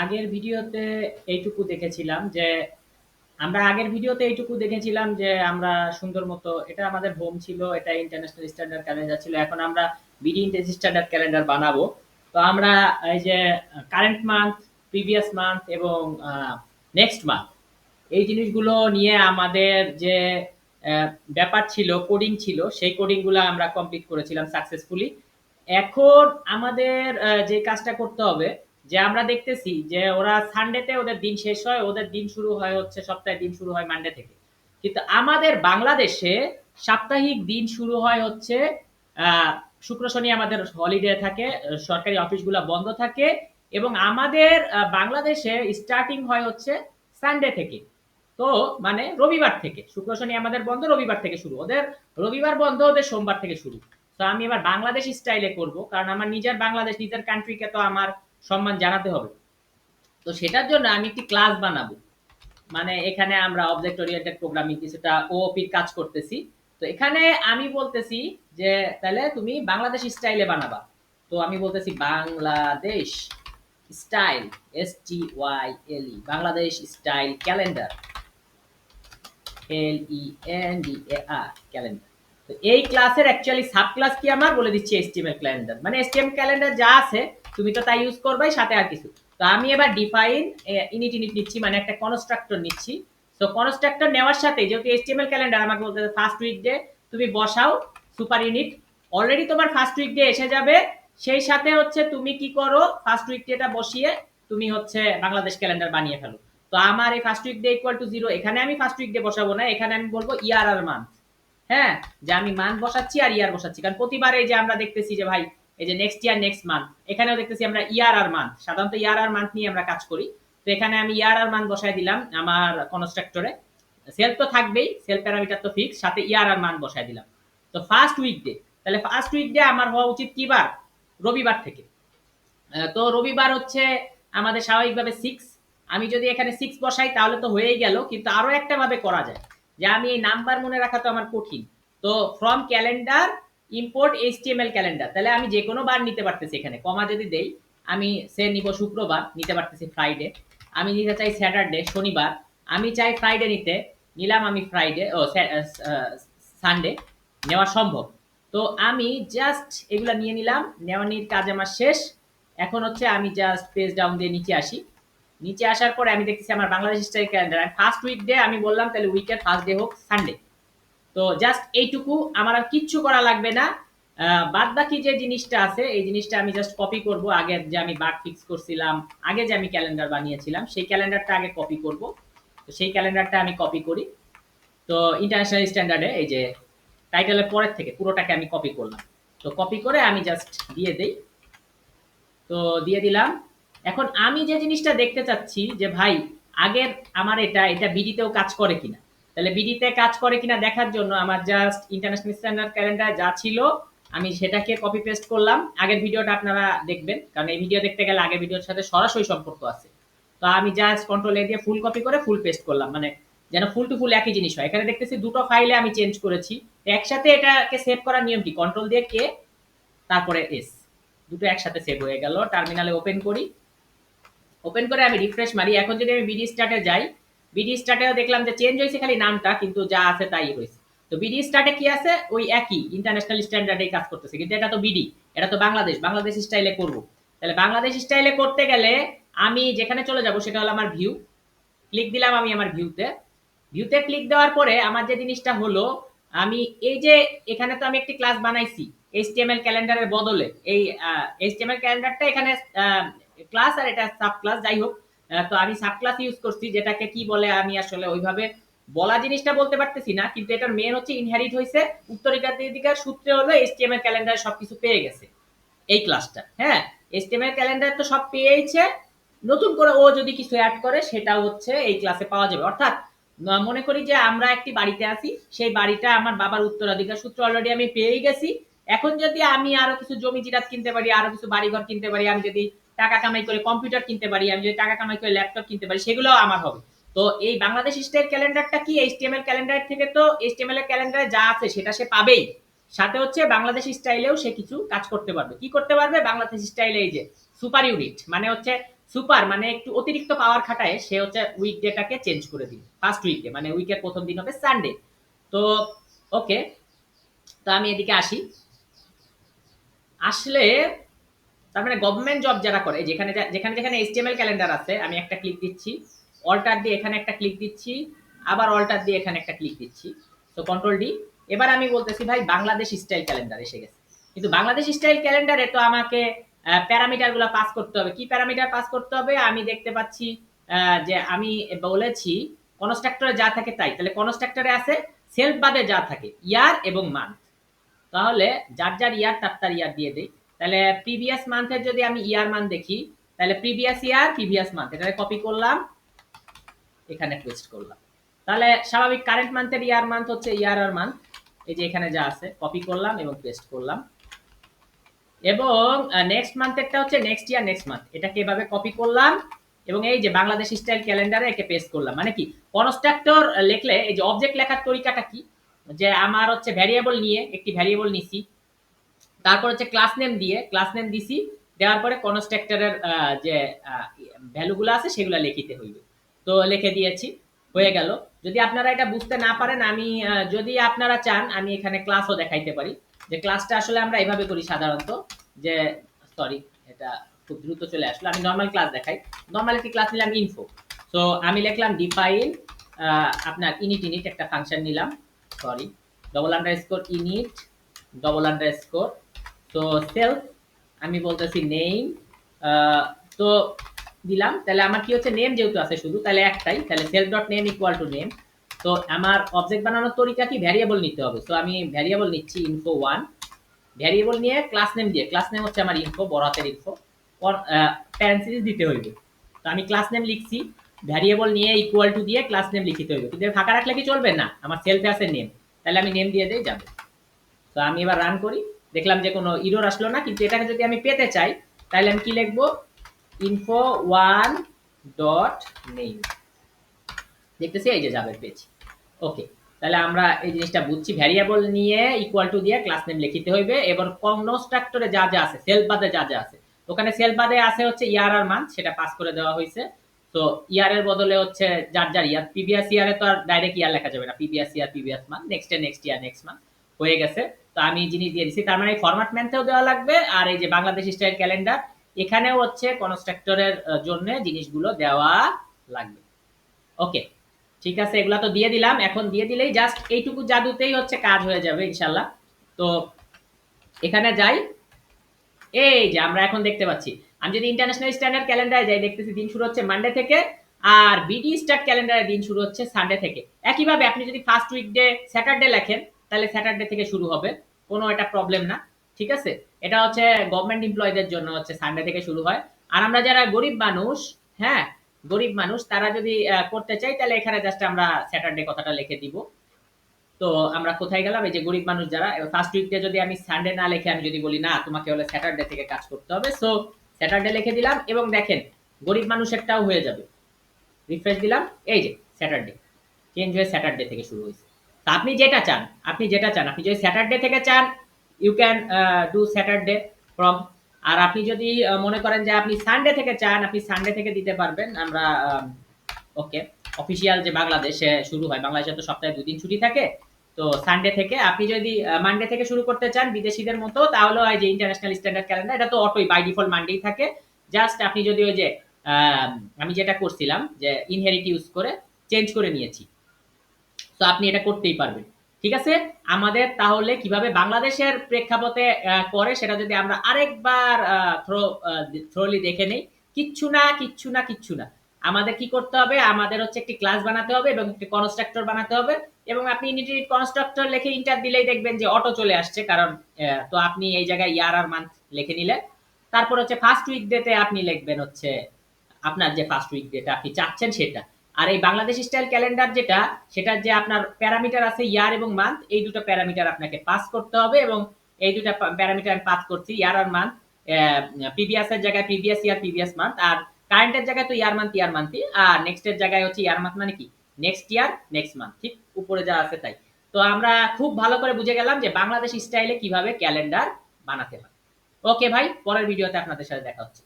আগের ভিডিওতে এইটুকু দেখেছিলাম যে আমরা সুন্দর মতো এটা আমাদের হোম ছিল, এটা ইন্টারন্যাশনাল স্ট্যান্ডার্ড ক্যালেন্ডার ছিল। এখন আমরা বিডি স্ট্যান্ডার্ড ক্যালেন্ডার বানাবো। তো আমরা এই যে কারেন্ট মান্থ, প্রিভিয়াস মান্থ এবং নেক্সট মান্থ, এই জিনিসগুলো নিয়ে আমাদের যে আহ, ব্যাপার ছিল, কোডিং ছিল, সেই কোডিং গুলো আমরা কমপ্লিট করেছিলাম সাকসেসফুলি। এখন আমাদের যে কাজটা করতে হবে, যে আমরা দেখতেছি যে ওরা সানডেতে ওদের দিন শেষ হয়, ওদের দিন শুরু হয় হচ্ছে সপ্তাহের দিন শুরু হয় মানডে থেকে। কিন্তু আমাদের বাংলাদেশে সাপ্তাহিক দিন শুরু হয় হচ্ছে আহ শুক্র শনি আমাদের হলিডে থাকে, সরকারি অফিসগুলো বন্ধ থাকে, এবং আমাদের বাংলাদেশে স্টার্টিং হয় হচ্ছে সানডে থেকে। তো মানে রবিবার থেকে, শুক্র শনি আমাদের বন্ধ, রবিবার থেকে শুরু ওদের, রবিবার বন্ধ ওদের সোমবার থেকে শুরু। তো আমি এবার বাংলাদেশ স্টাইলে করব, কারণ আমার নিজের বাংলাদেশ, নিজের কান্ট্রিকে তো আমার সম্মান জানাতে হবে। তো সেটার জন্য আমি একটি ক্লাস বানাবো। মানে এখানে আমরা অবজেক্ট ওরিয়েন্টেড প্রোগ্রামিং কিছুটা ওওপির কাজ করতেছি। তো এখানে আমি বলতেছি যে তাহলে তুমি বাংলাদেশ স্টাইলে বানাবা। তো আমি বলতেছি Bangladesh style, STYLE, Bangladesh style calendar, LENDAR, calendar. তো এই ক্লাসের অ্যাকচুয়ালি সাব ক্লাস কি আমার বলে দিচ্ছি, HTML ক্যালেন্ডার। মানে HTML ক্যালেন্ডার যা আছে তুমি তো তাই ইউজ করবাই, সাথে আর কিছু। তো আমি এবার ডিফাইন ইনিট ইনিট নিচ্ছি, মানে একটা কনস্ট্রাক্টর নিচ্ছি। তো কনস্ট্রাক্টর নেওয়ার সাথে যেহেতু HTML ক্যালেন্ডার, আমাকে বলতে ফার্স্ট উইক ডে তুমি বসাও সুপার ইউনিট। অলরেডি তোমার ফার্স্ট উইক ডে এসে যাবে, সেই সাথে হচ্ছে তুমি কি করো, ফার্স্ট উইক ডেটা বসিয়ে তুমি হচ্ছে বাংলাদেশ ক্যালেন্ডার বানিয়ে ফেলো। তো আমার এই first week day equal to 0, এখানে আমি ফার্স্ট উইক ডে বসাবো না, এখানে আমি বলবো ইয়ার আর মান্থ। হ্যাঁ, যে আমি মান্থ বসাচ্ছি আর ইয়ার বসাচ্ছি, কারণ প্রতিবার এই যে আমরা দেখতেছি যে ভাই এই যে নেক্সট ইয়ার নেক্সট মান্থ, এখানেও দেখতেছি আমরা ইয়ার আর মান্থ, সাধারণত ইয়ার আর মান্থ নিয়ে আমরা কাজ করি। তো এখানে আমি ইয়ার আর মান্থ বসাই দিলাম আমার কনস্ট্রাক্টরে। সেলফ তো থাকবেই, সেলফ প্যারামিটার তো ফিক্স, সাথে ইয়ার আর মান্থ বসাই দিলাম। তো ফার্স্ট উইক ডে, তাহলে ফার্স্ট উইক ডে আমার হওয়া উচিত কি বার, রবিবার থেকে। তো রবিবার হচ্ছে আমাদের স্বাভাবিকভাবে 6। আমি যদি এখানে 6 বসাই তাহলে তো হয়েই গেল, কিন্তু আরো একটা ভাবে করা যায়, যে আমি এই নাম্বার মনে রাখা তো আমার কঠিন। তো from calendar import HTML calendar, তাহলে আমি যে কোনো বার নিতে পারতেছি। এখানে কমা যদি দেই, আমি সে নিব শুক্রবার, নিতে পারতেছি ফ্রাইডে। আমি নিতে চাই স্যাটারডে, শনিবার। আমি চাই ফ্রাইডে নিতে, নিলাম আমি ফ্রাইডে, ও সানডে, নেওয়া সম্ভব। তো আমি জাস্ট এগুলা নিয়ে নিলাম, নেওয়া নিয়ে কাজ আমার শেষ। এখন হচ্ছে আমি জাস্ট পেজ ডাউন দিয়ে নিচে আসি। নিচে আসার পরে আমি দেখতেছি আমার Bangladesh style calendar first week day, আমি বললাম তাহলে উইকের ফার্স্ট ডে হোক সানডে। তো জাস্ট এইটুকু, আমার আর কিচ্ছু করা লাগবে না। বাদ বাকি যে জিনিসটা আছে এই জিনিসটা আমি জাস্ট কপি করব, আগের যে আমি বাগ ফিক্স করছিলাম, আগে যে আমি ক্যালেন্ডার বানিয়েছিলাম সেই ক্যালেন্ডারটা আগে কপি করব। তো সেই ক্যালেন্ডারটা আমি কপি করি। তো ইন্টারন্যাশনাল স্ট্যান্ডার্ডে এই যে টাইটেলের পরের থেকে পুরোটাকে আমি কপি করলাম। তো কপি করে আমি জাস্ট দিয়ে দেই। তো দিয়ে দিলাম। এখন আমি যে জিনিসটা দেখতে চাচ্ছি যে ভাই আগের আমার এটা এটা বিডিতেও কাজ করে কিনা, তাহলে বিডিতে কাজ করে কিনা দেখার জন্য আমার জাস্ট ইন্টারন্যাশনাল স্ট্যান্ডার্ড ক্যালেন্ডার যা ছিল আমি সেটাকে কপি পেস্ট করলাম। আগের ভিডিওটা আপনারা দেখবেন, কারণ এই ভিডিও দেখতে গেলে আগের ভিডিওর সাথে সরাসরি সম্পর্ক আছে। তো আমি জাস্ট কন্ট্রোল এ দিয়ে ফুল কপি করে ফুল পেস্ট করলাম, মানে যেন ফুল টু ফুল একই জিনিস হয়। এখানে দেখতেছি দুটো ফাইলে আমি চেঞ্জ করেছি। একসাথে এটাকে সেভ করার নিয়ম কি, কন্ট্রোল দিয়ে কে, তারপরে এস, দুটো একসাথে সেভ হয়ে গেল। টার্মিনালে ওপেন করি, ওপেন করে আমি রিফ্রেশ মারি। এখন যদি আমি বিডি স্টার্টে যাই, বিডি স্টার্টেও দেখলাম যে চেঞ্জ হয়েছে খালি নামটা, কিন্তু যা আছে তাই হয়েছে। তো বিডি স্টার্টে কি আছে, ওই একই ইন্টারন্যাশনাল স্ট্যান্ডার্ডে কাজ করতেছে, কিন্তু এটা তো বিডি, এটা তো বাংলাদেশ, বাংলাদেশ স্টাইলে করব। তাহলে বাংলাদেশ স্টাইলে করতে গেলে আমি যেখানে চলে যাব সেটা হলো আমার ভিউ। ক্লিক দিলাম আমি আমার ভিউতে। ভিউতে ক্লিক দেওয়ার পরে আমার যে জিনিসটা হলো, আমি এই যে এখানে তো আমি একটি ক্লাস বানাইছি HTML ক্যালেন্ডারের বদলে, এই HTML ক্যালেন্ডারটা এখানে ক্লাস আর এটা সাব ক্লাস, যাই হোক। তো আমি সাব ক্লাস ইউজ করছি, যেটাকে কি বলে আমি আসলে ওইভাবে বলা জিনিসটা বলতে পারতেছি না, কিন্তু এটার মেন হচ্ছে ইনহেরিট হয়েছে উত্তরাধিকার সূত্রে, হলো HTML ক্যালেন্ডার সবকিছু পেয়ে গেছে এই ক্লাসটা। হ্যাঁ, HTML ক্যালেন্ডার তো সব পেয়েছে, নতুন করে ও যদি কিছু অ্যাড করে সেটা হচ্ছে এই ক্লাসে পাওয়া যাবে। অর্থাৎ মনে করি যে আমরা একটি বাড়িতে আছি, সেই বাড়িটা আমার বাবার উত্তরাধিকার সূত্রে অলরেডি আমি পেয়েই গেছি। এখন যদি আমি আরো কিছু জমি জিরাত কিনতে পারি, আরো কিছু বাড়িঘর কিনতে পারি, আমি যদি টাকা কামাই করে কম্পিউটার কিনতে পারি, আমি যদি টাকা কামাই করে ল্যাপটপ কিনতে পারি, সেগুলোও আমার হবে। তো এই বাংলাদেশ স্টাইল ক্যালেন্ডারটা কি, HTML ক্যালেন্ডার থেকে তো HTML এর ক্যালেন্ডারে যা আছে সেটা সে পাবেই, সাথে হচ্ছে বাংলাদেশ স্টাইলেও সে কিছু কাজ করতে পারবে। কি করতে পারবে বাংলাদেশ স্টাইলে, এই যে সুপার ইউনিট, মানে হচ্ছে সুপার মানে একটু অতিরিক্ত পাওয়ার খাটায় সে হচ্ছে উইকডেটাকে চেঞ্জ করে দিবে ফার্স্ট উইকে, মানে উইকের প্রথম দিন হবে সানডে। তো ওকে, তো আমি এদিকে আসি, আসলে তার মানে গভর্নমেন্ট জব যারা করে, যেখানে যেখানে যেখানে এইচটিএমএল ক্যালেন্ডার আছে, আমি একটা ক্লিক দিচ্ছি, অল্টার দিয়ে এখানে একটা ক্লিক দিচ্ছি, আবার অল্টার দিয়ে এখানে একটা ক্লিক দিচ্ছি, তো কন্ট্রোল ডি। এবার আমি বলতেছি ভাই বাংলাদেশ স্টাইল ক্যালেন্ডার এসে গেছে, কিন্তু বাংলাদেশ স্টাইল ক্যালেন্ডারে তো আমাকে প্যারামিটার গুলো পাস করতে হবে। কি প্যারামিটার পাস করতে হবে? আমি দেখতে পাচ্ছি যে আমি বলেছি কনস্ট্রাক্টরে যা থাকে তাই, তাহলে কনস্ট্রাক্টরে আছে সেলফ বাদে যা থাকে ইয়ার এবং মান্থ, তাহলে যার যার ইয়ার তার তার ইয়ার দিয়ে দেই। তাহলে প্রিভিয়াস মান্থের যদি আমি ইয়ার মান দেখি, তাহলে প্রিভিয়াস ইয়ার প্রিভিয়াস মান্থ, এটাকে কপি করলাম, এখানে পেস্ট করলাম। তাহলে স্বাভাবিক কারেন্ট মান্থের ইয়ার মান্থ হচ্ছে ইয়ার আর মান্থ, এই যে এখানে যা আছে কপি করলাম এবং পেস্ট করলাম। এবং নেক্সট মান্থেরটা হচ্ছে নেক্সট ইয়ার নেক্সট মান্থ, এটাকে এভাবে কপি করলাম এবং এই যে বাংলাদেশ স্টাইল ক্যালেন্ডারে একে পেস্ট করলাম। মানে কি, কনস্ট্রাক্টর লিখলে এই যে অবজেক্ট লেখার তরিকাটা কি, যে আমার হচ্ছে ভ্যারিয়েবল নিয়ে একটি ভ্যারিয়েবল নিছি, তারপর হচ্ছে ক্লাস নেম দিয়ে ক্লাস নেম দিছি, দেওয়ার পরে কনস্ট্রাক্টরের যে ভ্যালুগুলো আছে সেগুলো লিখিতে হইবে। তো লিখে দিয়েছি, হয়ে গেল। যদি আপনারা এটা বুঝতে না পারেন, আমি যদি আপনারা চান আমি এখানে ক্লাসও দেখাইতে পারি, যে ক্লাসটা আসলে আমরা এইভাবে করি সাধারণত, যে সরি এটা খুব দ্রুত চলে আসলো, আমি নর্মাল ক্লাস দেখাই। নর্মাল একটি ক্লাস নিলাম ইনফো, তো আমি লিখলাম ডিফাইন আপনার ইনিট ইনিট একটা ফাংশন নিলাম, sorry double underscore init double underscore, তো সেলফ আমি বলতেছি নেম, তো দিলাম। তাহলে আমার কি হচ্ছে, নেম যেহেতু আছে শুধু, তাহলে একটাই, তাহলে self dot name equal to name. তো আমার অবজেক্ট বানানোর তরিকা কি, ভ্যারিয়েবল নিতে হবে। তো আমি ভ্যারিয়েবল নিচ্ছি ইনফো 1, ভ্যারিয়েবল নিয়ে ক্লাস নেম দিয়ে, ক্লাস নেম হচ্ছে আমার ইনফো, বড় হাতের ইনফো, প্যারেন্থেসিস দিতে হইবে। তো আমি ক্লাস নেম লিখছি, ভ্যারিয়েবল নিয়ে ইকুয়াল টু দিয়ে ক্লাস নেম লিখিতে হইবে, কিন্তু ফাঁকা রাখলে কি চলবে না, আমার সেলফে আছে নেম, তাহলে আমি নেম দিয়ে দেই, যাবে। তো আমি এবার রান করি, দেখলাম যে কোনো ইরর আসলো না, কিন্তু এটাকে যদি আমি পেতে চাই তাহলে আমি কি লিখবো, ইনফো 1 ডট নেম, দেখতেছি এই যে যাবে পেয়েছি। ওকে, তাহলে আমরা এই জিনিসটা বুঝছি, ভ্যারিয়েবল নিয়ে ইকুয়াল টু দিয়ে ক্লাস নেম লিখিতে হইবে। এবার কনস্ট্রাক্টরে যা যা আছে, সেলফ বাদে যা যা আছে, ওখানে সেলফ বাদে আছে হচ্ছে ইয়ার আর মান্থ, সেটা পাস করে দেওয়া হয়েছে। তো ইয়ারের বদলে হচ্ছে যার যার ইয়ার, প্রিভিয়াস ইয়ারে তো আর ডাইরেক্ট ইয়ার লেখা যাবে না, previous year previous month, next এ নেক্সট ইয়ার নেক্সট মান্থ, হয়ে গেছে। তো আমি জিনিস দিয়ে দিচ্ছি, তার মানে এই ফরম্যাট ম্যানতেও দেওয়া লাগবে, আর এই যে বাংলাদেশ স্টাইল ক্যালেন্ডার এখানেও হচ্ছে কনস্ট্রাক্টরের জন্য জিনিসগুলো দেওয়া লাগবে। ওকে, ঠিক আছে, এগুলা তো দিয়ে দিলাম, এখন দিয়ে দিলেই জাস্ট এইটুকু জাদুতেই হচ্ছে কাজ হয়ে যাবে ইনশাল্লাহ। তো এখানে যাই, এই যে আমরা এখন দেখতে পাচ্ছি, আমি যদি ইন্টারন্যাশনাল স্ট্যান্ডার্ড ক্যালেন্ডারে যাই, দেখতেছি দিন শুরু হচ্ছে মানডে থেকে, আর বিডি স্টার্ট ক্যালেন্ডারে দিন শুরু হচ্ছে সানডে থেকে। একইভাবে আপনি যদি ফার্স্ট উইকডে স্যাটারডে লেখেন, তাহলে স্যাটারডে থেকে শুরু হবে, কোনো এটা প্রবলেম না, ঠিক আছে। এটা হচ্ছে গভর্নমেন্ট এমপ্লয়ীদের জন্য হচ্ছে সানডে থেকে শুরু হয়। আর আমরা যারা গরিব মানুষ, হ্যাঁ গরিব মানুষ, তারা যদি করতে চাই তাহলে এখানে জাস্ট আমরা স্যাটারডে কথাটা লিখে দিব। তো আমরা কোথায় গেলাম, এই যে গরিব মানুষ যারা, ফার্স্ট উইকডে যদি আমি সানডে না লিখে আমি যদি বলি না তোমাকে হলে স্যাটারডে থেকে কাজ করতে হবে, সো স্যাটারডে লিখে দিলাম, এবং দেখেন গরিব মানুষেরটাও হয়ে যাবে। রিফ্রেশ দিলাম, এই যে স্যাটারডে চেঞ্জ হয়ে স্যাটারডে থেকে শুরু হয়েছে। তা আপনি যেটা চান, আপনি যদি স্যাটারডে থেকে চান, you can do Saturday from. আর আপনি যদি মনে করেন যে আপনি সানডে থেকে চান, আপনি সানডে থেকে দিতে পারবেন। আমরা ওকে, অফিসিয়াল যে বাংলাদেশে শুরু হয়, বাংলাদেশে তো সপ্তাহে 2 দিন ছুটি থাকে, তো সানডে থেকে। আপনি যদি মানডে থেকে শুরু করতে চান বিদেশিদের মতো, তাহলে এই যে ইন্টারন্যাশনাল স্ট্যান্ডার্ড ক্যালেন্ডার, এটা তো অটোই বাই ডিফল্ট মানডেই থাকে। জাস্ট আপনি যদি ওই যে আমি যেটা করছিলাম যে ইনহেরিট ইউজ করে চেঞ্জ করে নিয়েছি, তো আপনি এটা করতেই পারবেন, ঠিক আছে। আমাদের তাহলে কিভাবে বাংলাদেশের প্রেক্ষাপটে করে সেটা যদি আমরা আরেকবার থ্রোলি দেখে নেই। কিচ্ছু না কিচ্ছু না কিচ্ছু না, আমাদের কি করতে হবে, আমাদের হচ্ছে একটি ক্লাস বানাতে হবে এবং একটি কনস্ট্রাক্টর বানাতে হবে, এবং আপনি ইনিট কনস্ট্রাক্টর লিখে ইন্টার দিলেই দেখবেন যে অটো চলে আসছে, কারণ তো আপনি এই জায়গায় ইয়ার আর মান্থ লিখে নিলেন। তারপর হচ্ছে ফার্স্ট উইক ডেতে আপনি লিখবেন হচ্ছে আপনার যে ফার্স্ট উইক ডেটা আপনি চাচ্ছেন সেটা। আর এই বাংলাদেশ স্টাইল ক্যালেন্ডার যেটা, সেটা যে আপনার প্যারামিটার আছে ইয়ার এবং মান্থ, এই দুটো প্যারামিটার আপনাকে পাস করতে হবে, এবং এই দুটো প্যারামিটার আমি পাস করছি, ইয়ার আর মান্থ, প্রিভিয়াস এর জায়গায় প্রিভিয়াস ইয়ার প্রিভিয়াস মান্থ, আর কারেন্টের জায়গায় তো ইয়ার মান্থ, আর নেক্সট এর জায়গায় হচ্ছে ইয়ার মান্থ মানে কি নেক্সট ইয়ার নেক্সট মান্থ, ঠিক উপরে যা আছে তাই। তো আমরা খুব ভালো করে বুঝে গেলাম যে বাংলাদেশ স্টাইলে কিভাবে ক্যালেন্ডার বানাতে হয়। ওকে ভাই, পরের ভিডিওতে আপনাদের সাথে দেখা হচ্ছে।